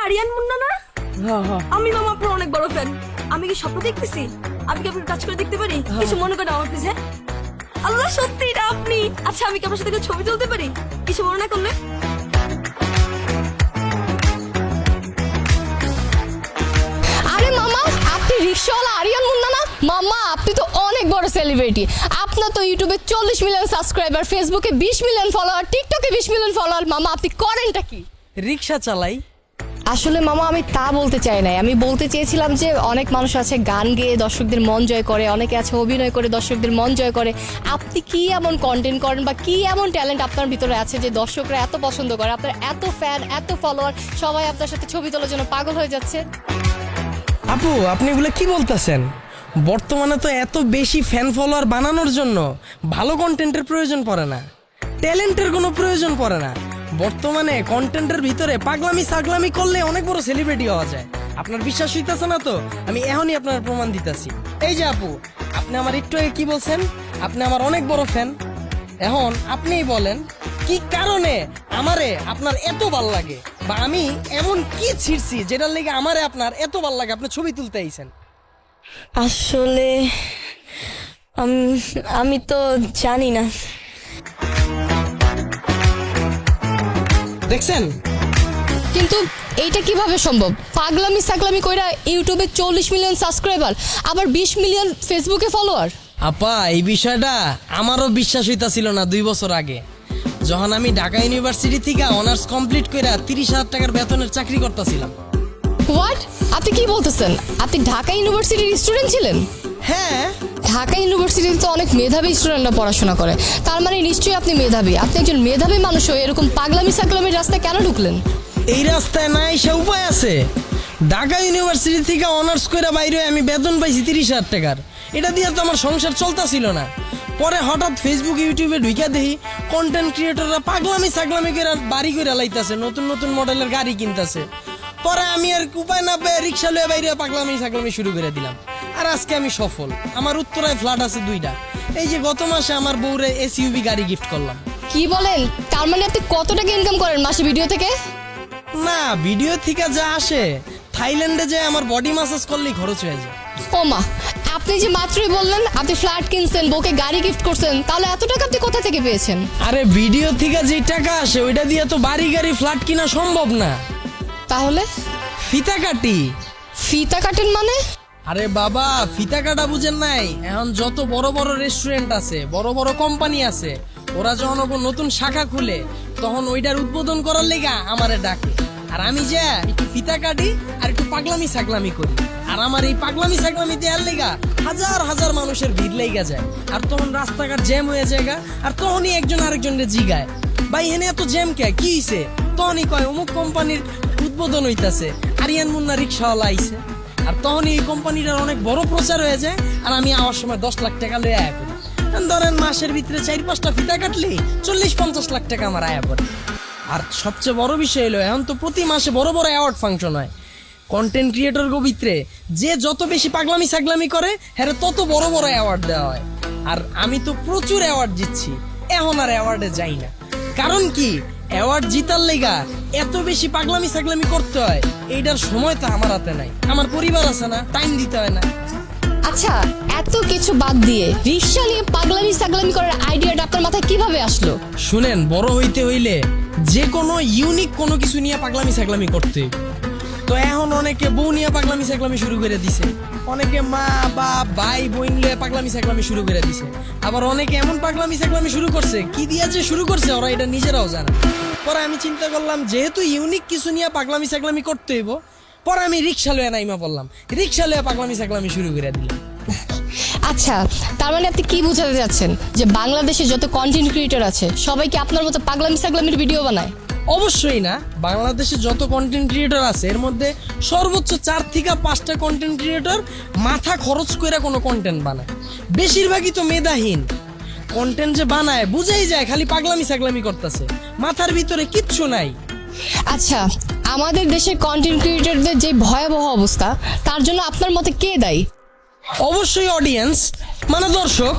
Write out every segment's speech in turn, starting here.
আরিয়ান মুন্না না? আমি মামা আপনার অনেক বড় ফ্যান। আমি কি স্বপ্ন দেখতেছি? আমি কি আপনাকে টাচ করে দেখতে পারি? কিছু মনে করেন আমার প্লিজ। হ্যাঁ আল্লাহ, সত্যি এটা আপনি? আচ্ছা আমি কি আপনার সাথে ছবি তুলতে পারি? কিছু মনে না করলে? আরে মামা, আপনি রিকশাওয়ালা আরিয়ান মুন্না না? মামা আপনি তো অনেক বড় সেলিব্রিটি। আপনার তো ইউটিউবে 40 মিলিয়ন সাবস্ক্রাইবার, ফেসবুকে 20 মিলিয়ন ফলোয়ার, টিকটকে 20 মিলিয়ন ফলোয়ার। মামা আপনি করেনটা কি? রিক্সা চালাই। আসলে মামা আমি তা বলতে চাই নাই, আমি বলতে চেয়েছিলাম যে অনেক মানুষ আছে গান গেয়ে দর্শকদের মন জয় করে, অনেকে আছে অভিনয় করে দর্শকদের মন জয় করে। আপনি কি এমন কন্টেন্ট করেন বা কি এমন ট্যালেন্ট আপনার ভিতরে আছে যে দর্শকরা এত পছন্দ করে, আপনার এত ফ্যান, এত ফলোয়ার, সবাই আপনার সাথে ছবি তোলার জন্য পাগল হয়ে যাচ্ছে? আপু আপনি এগুলো কি বলতেছেন? বর্তমানে তো এত বেশি ফ্যান ফলোয়ার বানানোর জন্য ভালো কন্টেন্টের প্রয়োজন পড়ে না, ট্যালেন্টের কোনো প্রয়োজন পড়ে না। বর্তমানে কন্টেন্টের ভিতরে পাগলামি সাগলামি করলে অনেক বড় সেলিব্রিটি হওয়া যায়। আপনার বিশ্বাস হইতেছে না তো আমি এখনই আপনার প্রমাণ দিতেছি। এই যে আপু, আপনি আমার একটু আগে কি বলছেন? আপনি আমার অনেক বড় ফ্যান। এখন আপনিই বলেন কি কারণে আমারে আপনার এত ভাল লাগে, বা আমি এমন কি ছিড়ছি যেটার লেগে আমারে আপনার এত ভাল লাগে আপনি ছবি তুলতে আইছেন? আসলে আমি তো জানি না। দেখছেন? কিন্তু এইটা কিভাবে সম্ভব? পাগলামি সাগলামি কইরা ইউটিউবে 40 মিলিয়ন সাবস্ক্রাইবার, আবার 20 মিলিয়ন ফেসবুকে ফলোয়ার। আপা এই বিষয়টা আমারও বিশ্বাস হইতাছিল না 2 বছর আগে, যখন আমি ঢাকা ইউনিভার্সিটি থেকে অনার্স কমপ্লিট কইরা 30,000 টাকার বেতনের চাকরি করতেছিলাম। হোয়াট? আপনি কি বলতেছেন? আপনি ঢাকা ইউনিভার্সিটির স্টুডেন্ট ছিলেন? হ্যাঁ, ঢাকা ইউনিভার্সিটিতে তো অনেক মেধাবী স্টুডেন্টরা পড়াশোনা করে, তার মানে নিশ্চয়ই আপনি মেধাবী। আপনি একজন মেধাবী মানুষ হয়ে এরকম পাগলামি সাগলামির রাস্তায় কেন ঢুকলেন? এই রাস্তায় না এসে উপায় আছে? ঢাকা ইউনিভার্সিটি থেকে অনার্স কইরা বাইরে আমি বেতন পাইছি 30,000 টাকার। এটা দিয়ে তো আমার সংসার চলতেছিল না। পরে হঠাৎ ফেসবুক ইউটিউবে ঢুইকা দেখি কন্টেন্ট ক্রিয়েটররা পাগলামি সাগলামি করে বাড়ি করে লাইতাছে, নতুন নতুন মডেলের গাড়ি কিনতেছে। পরে আমি আর উপায় না পেয়ে রিক্সা লয়ে বাইরে পাগলামি সাগলামি শুরু করে দিলাম। আর আজকে আমি সফল। আমার উত্তরায় ফ্ল্যাট আছে 2টা। এই যে গত মাসে আমার বউরে এসইউভি গাড়ি গিফট করলাম। কি বলেন? তার মানে আপনি কত টাকা ইনকাম করেন মাসে ভিডিও থেকে? না, ভিডিও থেকে যা আসে থাইল্যান্ডে যে আমার বডি ম্যাসাজ করলেই খরচ হয়ে যায়। ও মা, আপনি যে মাত্রই বললেন আপনি ফ্ল্যাট কিনছেন, বউকে গাড়ি গিফট করছেন, তাহলে এত টাকা আপনি কোথা থেকে পেয়েছেন? আরে ভিডিও থেকে যে টাকা আসে ওইটা দিয়ে তো বাড়ি গাড়ি ফ্ল্যাট কিনা সম্ভব না। তাহলে ফিতা কাটি। ফিতা কাটেন মানে? আরে বাবা, ফিতা কাটা বুঝেন নাই? এখন যত বড় বড় রেস্টুরেন্ট আছে, বড় বড় কোম্পানি আছে, ওরা যখন ওকে নতুন শাখা খুলে তখন ওইটার উদ্বোধন করার লেগা আমারে ডাকে। আর আমি যা একটু ফিতা কাটি আর একটু পাগলামি সাগলামি করি। আর আমার এই পাগলামি সাগলামি দেওয়ার লেগা হাজার হাজার মানুষের ভিড় লেগা যায়। আর তখন রাস্তাঘাট জ্যাম হয়ে যায়। আর তখনই একজন আরেকজনের জিগায়, ভাই এনে এত জ্যাম কে, কি হইছে? তখনই কয় অমুক কোম্পানির উদ্বোধন হইতাছে, আরিয়ান মুন্না রিক্সাওয়ালা আইছে। আর তখনই এই কোম্পানিটার অনেক বড় প্রচার হয়ে যায়। আর আমি আওয়ার সময় 10 লাখ টাকা লয়ে আয়া করি। ধরেন মাসের ভিতরে 4-5টা ফিতা কাটলে 40-50 লাখ টাকা আমার আয়া পড়ে। আর সবচেয়ে বড় বিষয় হলো এখন তো প্রতি মাসে বড় বড় অ্যাওয়ার্ড ফাংশন হয়। কন্টেন্ট ক্রিয়েটর ভিতরে যে যত বেশি পাগলামি সাগলামি করে হ্যাঁ তত বড় বড় অ্যাওয়ার্ড দেওয়া হয়। আর আমি তো প্রচুর অ্যাওয়ার্ড জিতছি, এখন আর অ্যাওয়ার্ডে যাই না। কারণ কি, অ্যাওয়ার্ড জিতার লেগা এত বেশি পাগলামি সাগলামি করতে হয়, এইটার সময় তো আমার হাতে নাই। আমার পরিবার আছে না, টাইম দিতে হয় না। আচ্ছা, এত কিছু বাদ দিয়ে রিক্সা নিয়ে পাগলামি সাগলামি করার আইডিয়াটা আপনার মাথায় কিভাবে আসলো? শুনেন, বড় হইতে হইলে যে কোনো ইউনিক কোনো কিছু নিয়ে পাগলামি সাগলামি করতে। তো এখন অনেকে বউ নিয়ে পাগলামি সাগলামি শুরু করে দিছে, অনেকে মা বা ভাই বোন নিয়ে পাগলামি সাগলামি শুরু করে দিছে। আবার অনেকে এমন পাগলামি সাগলামি শুরু করছে, কি দিয়ে যে শুরু করছে ওরা এটা নিজেরাও জানে। পরে আমি চিন্তা করলাম যেহেতু ইউনিক কিছু নিয়ে পাগলামি সাগলামি করতে হইব, পরে আমি রিক্সা লয়ে নাইমা পড়লাম, রিক্সা লয়ে পাগলামি সাগলামি শুরু করে দিলাম। আচ্ছা, তার মানে আপনি কি বোঝাতে যাচ্ছেন যে বাংলাদেশে যত কন্টেন্ট ক্রিয়েটর আছে সবাই কি আপনার মতো পাগলামি সাগলামির ভিডিও বানায়? অবশ্যই না। বাংলাদেশে যত কন্টেন্ট ক্রিয়েটর আছে এর মধ্যে সর্বোচ্চ 4 থেকে 5টা কন্টেন্ট ক্রিয়েটর মাথা খরচ করে কোনো কন্টেন্ট বানায়। বেশিরভাগই তো মেধাহীন কন্টেন্ট যে বানায়, বুঝাই যায় খালি পাগলামি সাগলামি করতেছে, মাথার ভিতরে কিচ্ছু নাই। আচ্ছা, আমাদের দেশের কন্টেন্ট ক্রিয়েটরদের যে ভয়াবহ অবস্থা, তার জন্য আপনার মতে কে দায়ী? অবশ্যই অডিয়েন্স, মানে দর্শক।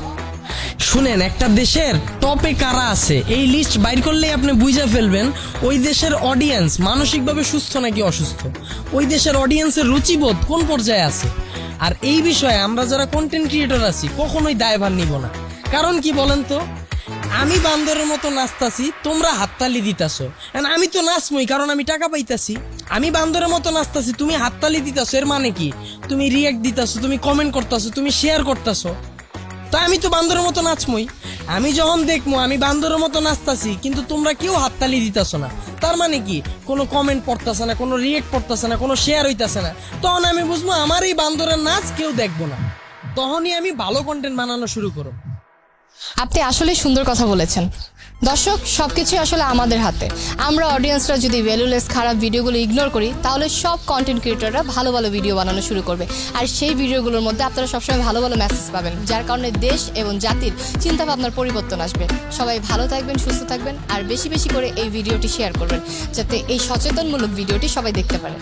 শুনেন, একটা দেশের টপে কারা আছে এই লিস্ট বাইর করলেই আপনি বুঝে ফেলবেন ওই দেশের অডিয়েন্স মানসিকভাবে সুস্থ নাকি অসুস্থ, ওই দেশের অডিয়েন্সের রুচিবোধ কোন পর্যায়ে আছে। আর এই বিষয়ে আমরা যারা কন্টেন্ট ক্রিয়েটর আছি কখনোই দায়ভার নিব না। কারণ কি বলেন তো, আমি বান্দরের মতো নাচতাছি, তোমরা হাততালি দিতাছো, আমি তো নাচমই কারণ আমি টাকা পাইতাছি। আমি বান্দরের মতো নাচতাছি, তুমি হাততালি দিতাছো, এর মানে কি তুমি রিয়াক্ট দিতাছো, তুমি কমেন্ট করতাছো, তুমি শেয়ার করতাছো, তা আমি তো বান্দরের মতো নাচমই। আমি যখন দেখবো আমি বান্দরের মতো নাচতাছি কিন্তু তোমরা কেউ হাততালি দিতাছো না, তার মানে কি কোনো কমেন্ট পড়তাছে না, কোনো রিয়েক্ট পড়তাছে না, কোনো শেয়ার হইতাছে না, তখন আমি বুঝবো আমার এই বান্দরের নাচ কেউ দেখবো না, তখনই আমি ভালো কন্টেন্ট বানানো শুরু করব। আপনি আসলে সুন্দর কথা বলেছেন। দর্শক, সবকিছু আসলে আমাদের হাতে। আমরা অডিয়েন্সরা যদি ভ্যালুলেস খারাপ ভিডিওগুলো ইগনোর করি তাহলে সব কন্টেন্ট ক্রিয়েটররা ভালো ভালো ভিডিও বানানো শুরু করবে, আর সেই ভিডিওগুলোর মধ্যে আপনারা সবসময় ভালো ভালো মেসেজ পাবেন, যার কারণে দেশ এবং জাতির চিন্তা ভাবনার পরিবর্তন আসবে। সবাই ভালো থাকবেন, সুস্থ থাকবেন, আর বেশি বেশি করে এই ভিডিওটি শেয়ার করবেন যাতে এই সচেতনমূলক ভিডিওটি সবাই দেখতে পারে।